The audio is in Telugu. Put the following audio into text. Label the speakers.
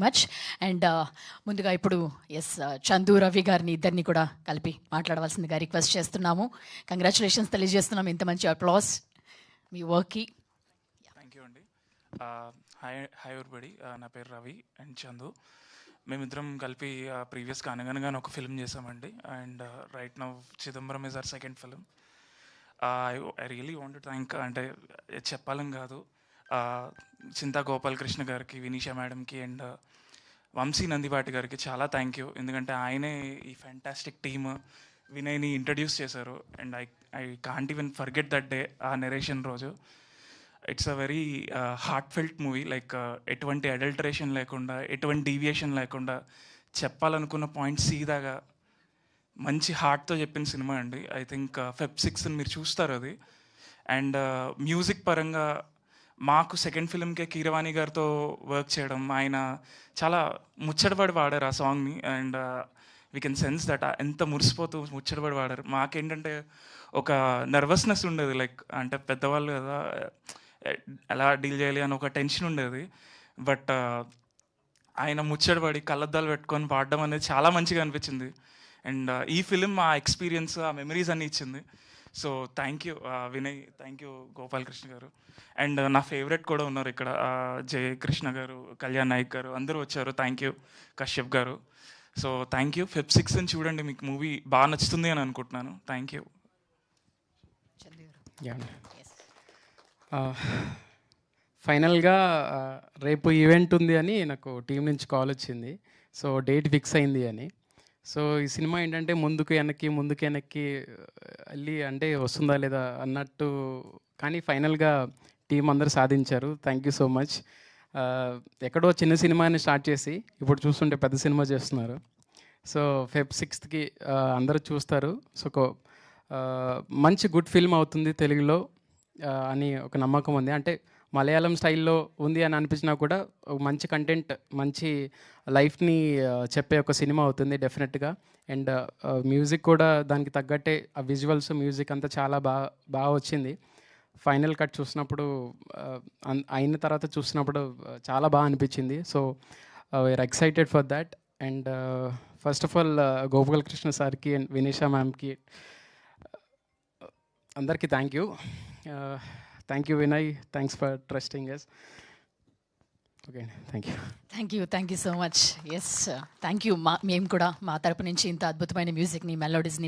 Speaker 1: మచ్. అండ్ ముందుగా ఇప్పుడు చందు రవి గారిని ఇద్దరిని కూడా కలిపి మాట్లాడవలసిందిగా రిక్వెస్ట్ చేస్తున్నాము. కంగ్రాచులేషన్స్ తెలియజేస్తున్నాము ఇంత మంచి అప్లాస్ మీ వర్క్కి.
Speaker 2: థ్యాంక్ యూ అండి. హాయ్ ఎవరిబడి, నా పేరు రవి అండ్ చందు. మేమిద్దరం కలిపి ప్రీవియస్గా అనగనగానే ఒక ఫిల్మ్ చేసామండి. And right now Chidambaram is our second film. I really want to thank, అంటే చెప్పాలని కాదు, చింతా గోపాలకృష్ణ గారికి, వినీషా మేడంకి అండ్ వంశీ నందివాటి గారికి చాలా థ్యాంక్ యూ. ఎందుకంటే ఆయనే ఈ ఫ్యాంటాస్టిక్ టీమ్ వినయ్ని ఇంట్రడ్యూస్ చేశారు. And I can't even forget that day, ఆ నెరేషన్ రోజు. It's a very heart felt movie. Like ఎటువంటి అడల్టరేషన్ లేకుండా, ఎటువంటి డీవియేషన్ లేకుండా, చెప్పాలనుకున్న పాయింట్ సీదాగా మంచి హార్ట్తో చెప్పిన సినిమా అండి. ఐ థింక్ Feb 6 మీరు చూస్తారు అది. అండ్ మ్యూజిక్ పరంగా మాకు సెకండ్ ఫిల్మ్కే కీరవాణి గారితో వర్క్ చేయడం, ఆయన చాలా ముచ్చటపడి వాడారు ఆ సాంగ్ని. And we can sense that ఎంత మురిసిపోతూ ముచ్చటపడి వాడారు. మాకేంటంటే ఒక నర్వస్నెస్ ఉండేది, లైక్ అంటే పెద్దవాళ్ళు కదా, ఎలా డీల్ చేయాలి అని ఒక టెన్షన్ ఉండేది. బట్ ఆయన ముచ్చటపడి కళ్ళద్దాలు పెట్టుకొని పాడడం అనేది చాలా మంచిగా అనిపించింది. అండ్ ఈ ఫిలిం ఆ ఎక్స్పీరియన్స్, ఆ మెమరీస్ అన్నీ ఇచ్చింది. So thank you Vinay, thank you Gopalakrishna గారు. అండ్ నా ఫేవరెట్ కూడా ఉన్నారు ఇక్కడ, జయకృష్ణ గారు, కళ్యాణ్ నాయక్ గారు, అందరూ వచ్చారు. థ్యాంక్ యూ కశ్యప్ గారు. So thank you. Feb 6 అని చూడండి, మీకు మూవీ బాగా నచ్చుతుంది అని అనుకుంటున్నాను. Thank you.
Speaker 3: ఫైనల్గా రేపు ఈవెంట్ ఉంది అని నాకు టీం నుంచి కాల్ వచ్చింది. సో డేట్ ఫిక్స్ అయింది అని. సో ఈ సినిమా ఏంటంటే ముందుకు వెనక్కి వెళ్ళి అంటే వస్తుందా లేదా అన్నట్టు, కానీ ఫైనల్గా టీం అందరూ సాధించారు. Thank you so much. ఎక్కడో చిన్న సినిమాని స్టార్ట్ చేసి ఇప్పుడు చూస్తుంటే పెద్ద సినిమా చేస్తున్నారు. సో Feb 6కి అందరూ చూస్తారు. సో మంచి గుడ్ ఫిల్మ్ అవుతుంది తెలుగులో అని ఒక నమ్మకం ఉంది. అంటే మలయాళం స్టైల్లో ఉంది అని అనిపించినా కూడా మంచి కంటెంట్, మంచి లైఫ్ని చెప్పే ఒక సినిమా అవుతుంది డెఫినెట్గా. అండ్ మ్యూజిక్ కూడా దానికి తగ్గట్టే, ఆ విజువల్స్, మ్యూజిక్ అంతా చాలా బాగా వచ్చింది. ఫైనల్ కట్ చూసినప్పుడు, అయిన తర్వాత చూసినప్పుడు చాలా బాగా అనిపించింది. So we are excited for that. And first of all Gopalakrishna సార్కి అండ్ వినీషా మ్యామ్కి అందరికీ thank you. Thank you Vinay, thanks for trusting us. Okay, thank you
Speaker 1: so much. Thank you. మేము కూడా మా తరపు నుంచి ఇంత అద్భుతమైన మ్యూజిక్ని, మెలోడీస్ని